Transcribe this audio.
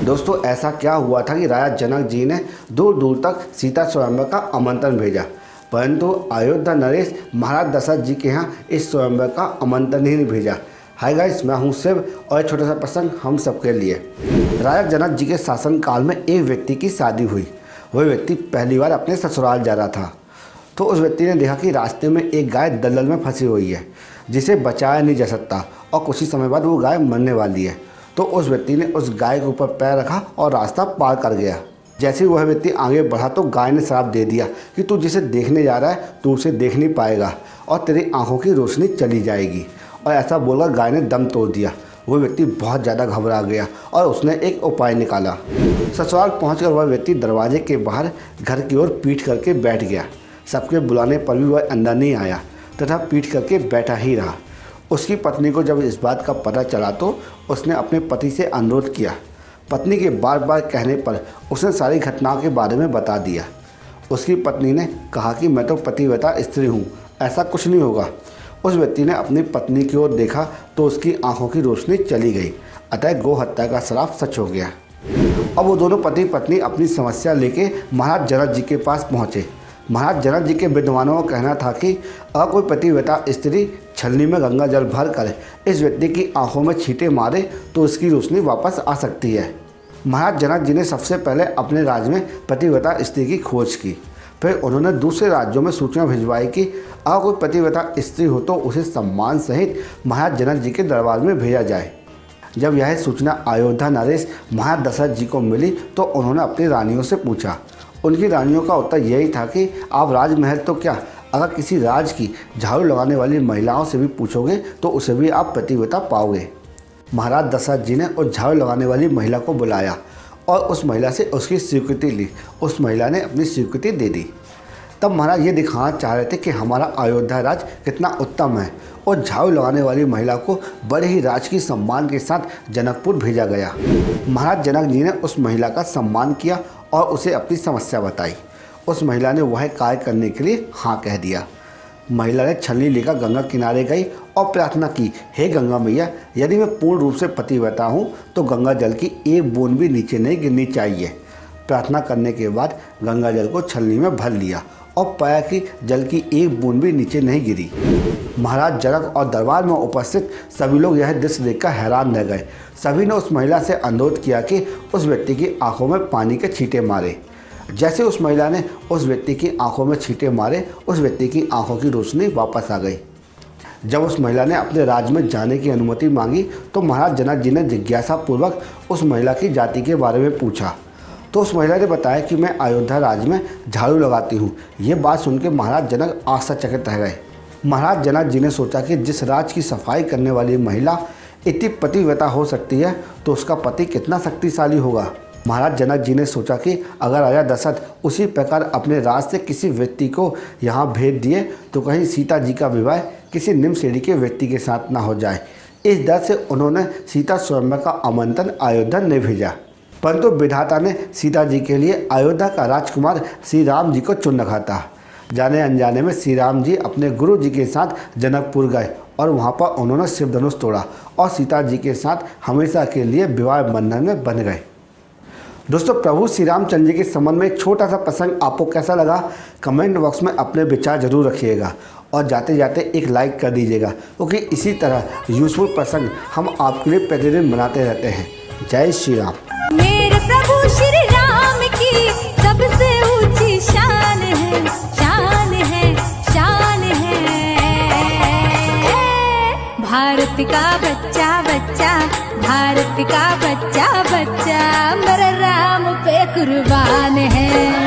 दोस्तों ऐसा क्या हुआ था कि राजा जनक जी ने दूर दूर तक सीता स्वयंवर का आमंत्रण भेजा, परंतु अयोध्या नरेश महाराज दशरथ जी के यहाँ इस स्वयंवर का आमंत्रण ही नहीं भेजा। हाय गाइस, मैं हूँ शिव और एक छोटा सा प्रसंग हम सबके लिए। राजा जनक जी के शासनकाल में एक व्यक्ति की शादी हुई। वह व्यक्ति पहली बार अपने ससुराल जा रहा था, तो उस व्यक्ति ने देखा कि रास्ते में एक गाय दलदल में फंसी हुई है जिसे बचाया नहीं जा सकता और कुछ ही समय बाद वो गाय मरने वाली है। तो उस व्यक्ति ने उस गाय के ऊपर पैर रखा और रास्ता पार कर गया। जैसे ही वह व्यक्ति आगे बढ़ा तो गाय ने श्राप दे दिया कि तू जिसे देखने जा रहा है तू उसे देख नहीं पाएगा और तेरी आंखों की रोशनी चली जाएगी। और ऐसा बोलकर गाय ने दम तोड़ दिया। वह व्यक्ति बहुत ज़्यादा घबरा गया और उसने एक उपाय निकाला। ससुराल पहुंचकर वह व्यक्ति दरवाजे के बाहर घर की ओर पीठ करके बैठ गया। सबके बुलाने पर भी वह अंदर नहीं आया तथा पीठ करके बैठा ही रहा। उसकी पत्नी को जब इस बात का पता चला तो उसने अपने पति से अनुरोध किया। पत्नी के बार बार कहने पर उसने सारी घटनाओं के बारे में बता दिया। उसकी पत्नी ने कहा कि मैं तो पतिव्रता स्त्री हूँ, ऐसा कुछ नहीं होगा। उस व्यक्ति ने अपनी पत्नी की ओर देखा तो उसकी आंखों की रोशनी चली गई। अतः गौ हत्या का श्राप सच हो गया। अब वो दोनों पति पत्नी अपनी समस्या लेके महाराज जनक जी के पास पहुँचे। महाराज जनक जी के विद्वानों का कहना था कि अगर कोई पतिव्रता स्त्री छलनी में गंगा जल भर कर इस व्यक्ति की आंखों में छींटे मारे तो उसकी रोशनी वापस आ सकती है। महाराज जनक जी ने सबसे पहले अपने राज्य में पतिव्रता स्त्री की खोज की। फिर उन्होंने दूसरे राज्यों में सूचना भिजवाई कि अगर कोई पतिव्रता स्त्री हो तो उसे सम्मान सहित महाराज जनक जी के दरबार में भेजा जाए। जब यह सूचना अयोध्या नरेश महाराज दशरथ जी को मिली तो उन्होंने अपनी रानियों से पूछा। उनकी रानियों का उत्तर यही था कि आप राजमहल तो क्या, अगर किसी राज की झाड़ू लगाने वाली महिलाओं से भी पूछोगे तो उसे भी आप पतिव्रता पाओगे। महाराज दशरथ जी ने उस झाड़ू लगाने वाली महिला को बुलाया और उस महिला से उसकी स्वीकृति ली। उस महिला ने अपनी स्वीकृति दे दी। तब महाराज ये दिखाना चाह रहे थे कि हमारा अयोध्या राज कितना उत्तम है और झाड़ू लगाने वाली महिला को बड़े ही राज की सम्मान के साथ जनकपुर भेजा गया। महाराज जनक जी ने उस महिला का सम्मान किया और उसे अपनी समस्या बताई। उस महिला ने वह कार्य करने के लिए हाँ कह दिया। महिला ने छलनी लेकर गंगा किनारे गई और प्रार्थना की, हे गंगा मैया, यदि मैं पूर्ण रूप से पतिव्रता हूँ तो गंगा जल की एक बूंद भी नीचे नहीं गिरनी चाहिए। प्रार्थना करने के बाद गंगा जल को छलनी में भर लिया और पाया कि जल की एक बूंद भी नीचे नहीं गिरी। महाराज जनक और दरबार में उपस्थित सभी लोग यह दृश्य देखकर हैरान रह गए। सभी ने उस महिला से अनुरोध किया कि उस व्यक्ति की आंखों में पानी के छींटे मारे। जैसे उस महिला ने उस व्यक्ति की आंखों में छींटे मारे, उस व्यक्ति की आंखों की रोशनी वापस आ गई। जब उस महिला ने अपने राज्य में जाने की अनुमति मांगी तो महाराज जनक जी ने जिज्ञासापूर्वक उस महिला की जाति के बारे में पूछा। तो उस महिला ने बताया कि मैं अयोध्या राज्य में झाड़ू लगाती हूँ। ये बात सुनकर महाराज जनक आश्चर्यचकित रह गए। महाराज जनक जी ने सोचा कि जिस राज की सफाई करने वाली महिला इतनी पतिव्रता हो सकती है तो उसका पति कितना शक्तिशाली होगा। महाराज जनक जी ने सोचा कि अगर राजा दशरथ उसी प्रकार अपने राज से किसी व्यक्ति को यहाँ भेज दिए तो कहीं सीता जी का विवाह किसी निम्न श्रेणी के व्यक्ति के साथ ना हो जाए। इस डर से उन्होंने सीता स्वयंवर का आमंत्रण अयोध्या नहीं भेजा। परंतु विधाता ने सीता जी के लिए अयोध्या का राजकुमार श्री राम जी को चुन रखा था। जाने अनजाने में श्री राम जी अपने गुरु जी के साथ जनकपुर गए और वहाँ पर उन्होंने शिव धनुष तोड़ा और सीता जी के साथ हमेशा के लिए विवाह बंधन में बन गए। दोस्तों, प्रभु श्री रामचंद्र जी के संबंध में एक छोटा सा प्रसंग आपको कैसा लगा कमेंट बॉक्स में अपने विचार जरूर रखिएगा और जाते जाते एक लाइक कर दीजिएगा, क्योंकि इसी तरह यूजफुल प्रसंग हम आपके लिए प्रतिदिन बनाते रहते हैं। जय श्री राम। मेरे प्रभु श्री राम की सबसे ऊंची शान है, शान है, शान है। भारत का बच्चा बच्चा, भारत का बच्चा बच्चा मेरे राम पे कुर्बान है।